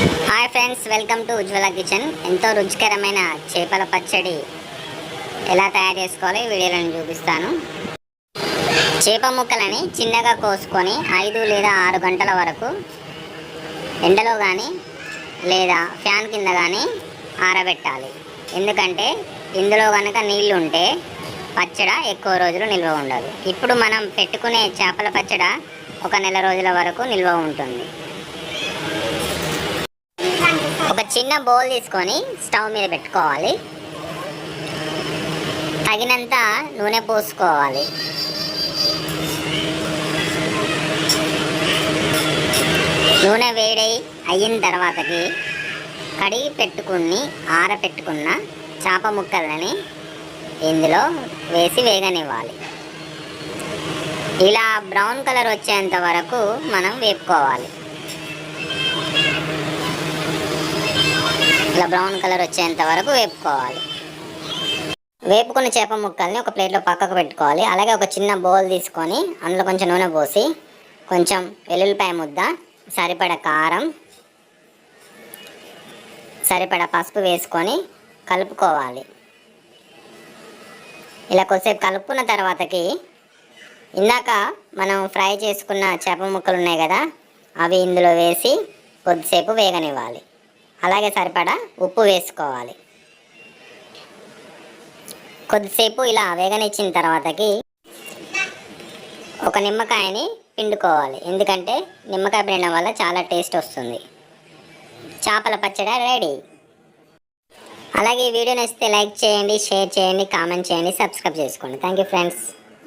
Hi friends, welcome to Ujjwala kitchen. ఎంతో రుచికరమైన చేపల పచ్చడి ఎలా తయారు చేసుకోవాలి వీడియోలో చూపిస్తాను. చేప ముక్కలని చిన్నగా కోసుకొని 5 లేదా 6 గంటల వరకు ఎండలో కానీ లేదా ఫ్యాన్ కింద కానీ ఆరబెట్టాలి. ఎందుకంటే ఇందులో కనుక నీళ్ళు ఉంటే పచ్చడ ఎక్కువ రోజులు నిల్వ ఉండదు. ఇప్పుడు మనం పెట్టుకునే చేపల పచ్చడ 1 నెల రోజుల వరకు నిల్వ ఉంటుంది. ఒక చిన్న బౌల్ తీసుకొని స్టవ్ మీద పెట్టుకోవాలి. తగినంత నూనె పోసుకోవాలి. నూనె వేడి అయిన తర్వాతకి కడిగి పెట్టుకుని ఆరబెట్టుకున్న చేప ముక్కలని ఇందులో వేసి వేగనివ్వాలి. ఇలా బ్రౌన్ కలర్ వచ్చేంత వరకు మనం వేపుకోవాలి. ఇలా బ్రౌన్ కలర్ వచ్చేంత వరకు వేపుకోవాలి. వేపుకున్న చేప ముక్కల్ని ఒక ప్లేట్లో పక్కకు పెట్టుకోవాలి. అలాగే ఒక చిన్న బౌల్ తీసుకొని అందులో కొంచెం నూనె పోసి కొంచెం వెల్లుల్లిపాయ ముద్ద, సరిపడ కారం, సరిపడ పసుపు వేసుకొని కలుపుకోవాలి. ఇలా కొద్దిసేపు కలుపుకున్న తర్వాతకి ఇందాక మనం ఫ్రై చేసుకున్న చేప ముక్కలు ఉన్నాయి కదా, అవి ఇందులో వేసి కొద్దిసేపు వేగనివ్వాలి. అలాగే సరిపడా ఉప్పు వేసుకోవాలి. కొద్దిసేపు ఇలా వేగనిచ్చిన తర్వాతకి ఒక నిమ్మకాయని పిండుకోవాలి. ఎందుకంటే నిమ్మకాయ పిండడం వల్ల చాలా టేస్ట్ వస్తుంది. చేపల పచ్చడి రెడీ. అలాగే ఈ వీడియో నచ్చితే లైక్ చేయండి, షేర్ చేయండి, కామెంట్ చేయండి, సబ్స్క్రైబ్ చేసుకోండి. Thank you friends.